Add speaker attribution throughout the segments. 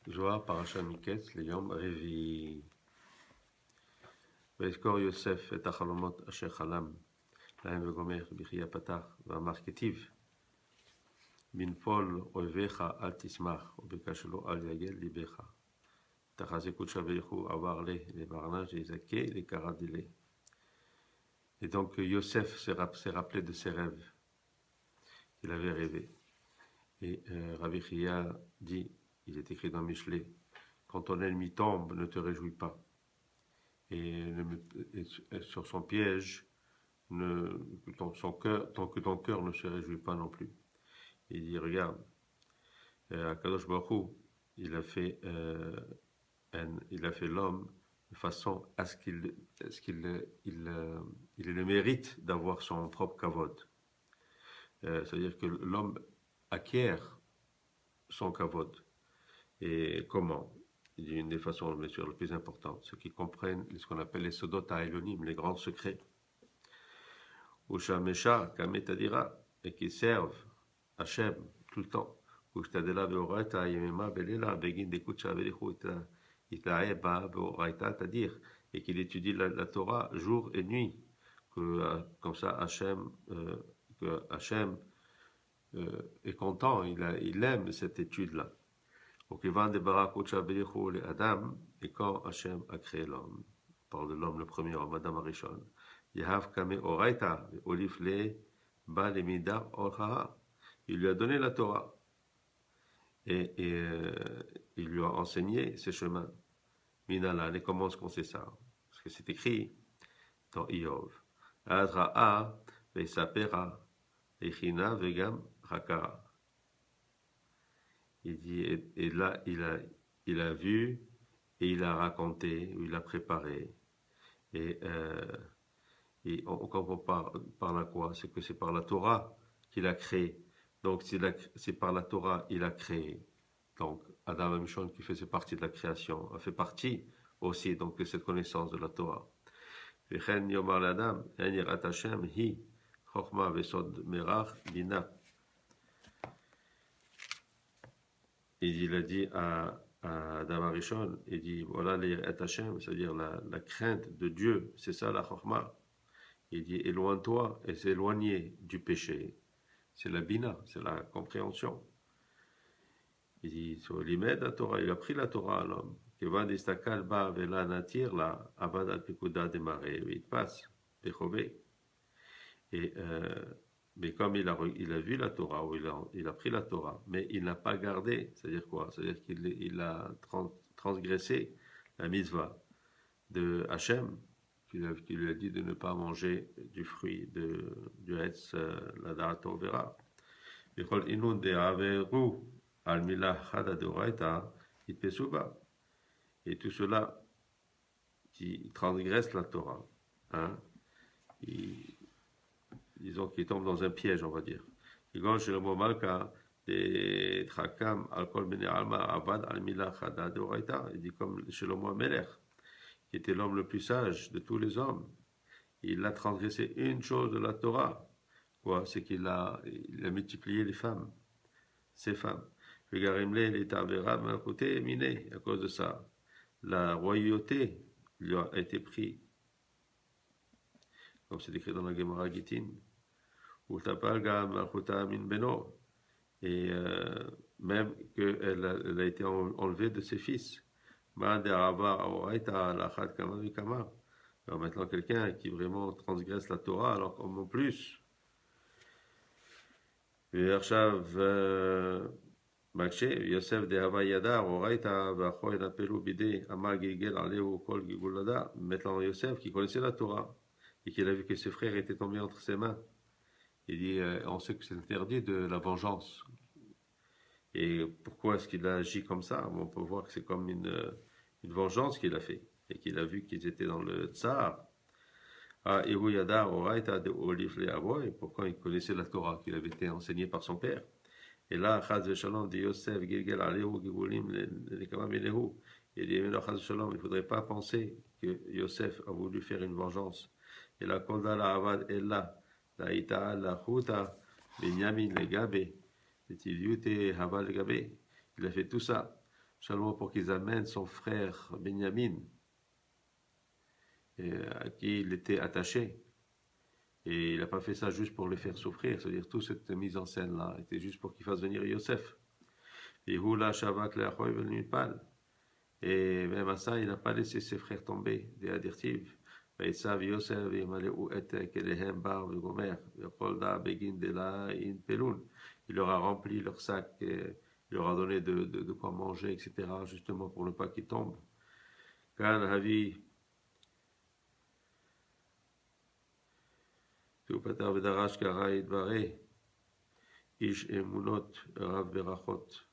Speaker 1: זוהר, פרשה מקץ, ליום רביעי. ויזכור יוסף את החלומות אשר חלם להם וגומר בחיי פתח, ואמר כתיב, בנפול אויביך אל תשמח, ובקשלו אל יגל ליבך. תחזק קודשא בריחו עבר les barnages et zaké, les caradilés. Et donc Yosef s'est rappelé de ses rêves qu'il avait rêvés. Et Rabbi Chia dit, il est écrit dans Michelet, quand ton ennemi tombe, ne te réjouis pas. Et sur son piège, que ton cœur ne se réjouit pas non plus. Il dit, regarde, Akadosh Baruch Hu, il a fait l'homme de façon à ce qu'il ait le mérite d'avoir son propre kavod. C'est-à-dire que l'homme acquiert son kavod. Et comment? Il y a une des façons, bien sûr, les plus importantes, ceux qui comprennent ce qu'on appelle les sodot ha'elonim, les grands secrets. Ushamesha, kametadira, et qui servent Hachem tout le temps. Ushtadela beoraita, yemema belela, begin dekucha belichu, itlaeba beoraita, c'est-à-dire, et qu'il étudie la Torah jour et nuit, comme ça Hachem est content, il aime cette étude-là. Et quand Hachem a créé l'homme, on parle de l'homme le premier homme, Adam Arishon, il lui a donné la Torah et il lui a enseigné ses chemins. Minala, les comment est-ce qu'on sait ça? Parce que c'est écrit dans Iyov. Adra'a, Vesapera, Echina, Vegam, Rakara. Il dit, et là, il a vu, et il a raconté, il a préparé. Et on comprend par là quoi? C'est que c'est par la Torah qu'il a créé. Donc, c'est par la Torah qu'il a créé. Donc, Adam Amishon, qui faisait partie de la création, a fait partie aussi donc, de cette connaissance de la Torah. Vechen yomar l'Adam, en yirat Hashem, hi, chokhma vesod merach, bina. Il a dit à Adam Arishon, il dit, voilà l'Yirat Hashem, c'est-à-dire la crainte de Dieu, c'est ça la chokhma. Il dit, éloigne-toi et s'éloigner du péché. C'est la bina, c'est la compréhension. Il dit, sur l'imed la Torah, il a pris la Torah à l'homme. Kevan istakal ba vela natir la avad al pikuda démarré, il passe, péchové. Et mais comme il a vu la Torah, ou il a pris la Torah, mais il n'a pas gardé, c'est-à-dire quoi? C'est-à-dire qu'il a transgressé la mitzvah de Hachem, qui lui a dit de ne pas manger du fruit du Hetz, la Da'ato Vera. Bechol inun de averu al milah chada de oraita itpesuba. Et tout cela qui transgresse la Torah, hein, disons qu'il tombe dans un piège, on va dire. Il dit comme Shlomo Amelech, qui était l'homme le plus sage de tous les hommes, il a transgressé une chose de la Torah, quoi? C'est qu'il a multiplié les femmes, ses femmes. À cause de ça, la royauté lui a été prise, comme c'est écrit dans la Gemara Gittin. Et même qu'elle a été enlevée de ses fils. Alors maintenant, quelqu'un qui vraiment transgresse la Torah, alors en plus, Yosef de Hava Yadar, Oraita, Vacho et Apelou Bide, Amal Gilgel, Aleu, Kol Gigulada, maintenant Yosef qui connaissait la Torah et qui a vu que ses frères étaient tombés entre ses mains. Il dit, on sait que c'est interdit de la vengeance. Et pourquoi est-ce qu'il a agi comme ça? On peut voir que c'est comme une vengeance qu'il a fait. Et qu'il a vu qu'ils étaient dans le tsar. Ah, Ehu Yadar, Oraita, de Olif le Avoy, pourquoi il connaissait la Torah, qu'il avait été enseigné par son père. Et là, Chaz Veshalom de Yosef, Gilgel, Alehu, Gibulim, les Kamam Elehu. Il dit, mais là, Chaz Veshalom, il ne faudrait pas penser que Yosef a voulu faire une vengeance. Et la Kolda la Avad est là. Laïta, la Chouta, Benyamin, le Gabé, il a fait tout ça seulement pour qu'ils amènent son frère Benjamin, à qui il était attaché. Et il n'a pas fait ça juste pour les faire souffrir, c'est-à-dire toute cette mise en scène-là était juste pour qu'il fasse venir Yosef. Et Hula Shavak Leachoy Nipal. Et même à ça, il n'a pas laissé ses frères tomber, des addirtives. ויצב יוסף וימלאו את כליהם בר וגומר, וכל דא בגין דלה אין פלון. Il leur a rempli leur sac, il leur a donné de quoi manger, etc., justement pour ne pas qu'ils tombent. כאן הביא שהוא פתר ודרש קרא ידברי, איש אמונות רב ברכות.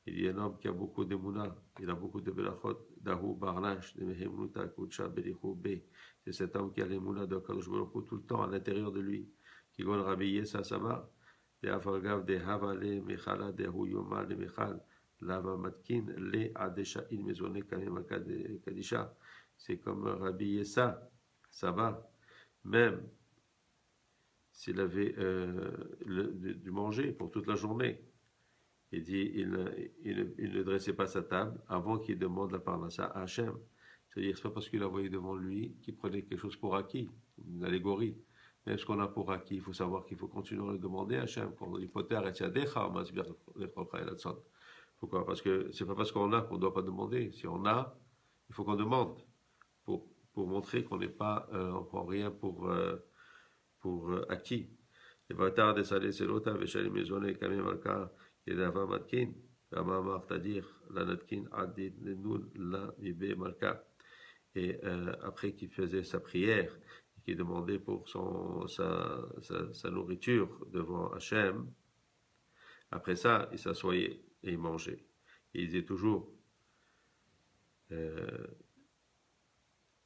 Speaker 1: Il dit un homme qui a beaucoup d'émouna, il a beaucoup de belachot, dahu barnash, de mehemnuta kucha belichu be. C'est cet homme qui a l'émouna de Kadosh Baruch Hu tout le temps à l'intérieur de lui. Qui gon Rabbi Yesa Sama, de afargav de havale mechala de hu yoma de mechal, lava matkin le adesha il mezone kamem kadisha. C'est comme Rabbi Yesa Sama, même s'il avait du manger pour toute la journée. Il dit il ne dressait pas sa table avant qu'il demande la parnassa à Hachem. C'est-à-dire, c'est pas parce qu'il a voyé devant lui qu'il prenait quelque chose pour acquis, une allégorie. Même ce qu'on a pour acquis, il faut savoir qu'il faut continuer à le demander à Hachem. Quand on dit poter et tchadecha, pourquoi? Parce que c'est pas parce qu'on a qu'on ne doit pas demander. Si on a, il faut qu'on demande pour montrer qu'on n'est pas, on prend rien pour acquis. Et Vatar de Salé Selota, Veshali Maison et Kamé Malka. Et d'Ava Matkin, Ramamar, c'est-à-dire la Natkin Adid Nun la Ibe Malka. Et après qu'il faisait sa prière et qu'il demandait pour sa nourriture devant Hachem, après ça, il s'assoyait et il mangeait. Et il disait toujours non,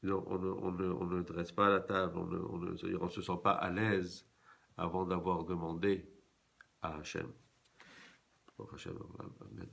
Speaker 1: on ne dresse pas la table, on ne se sent pas à l'aise avant d'avoir demandé à Hachem. Amen.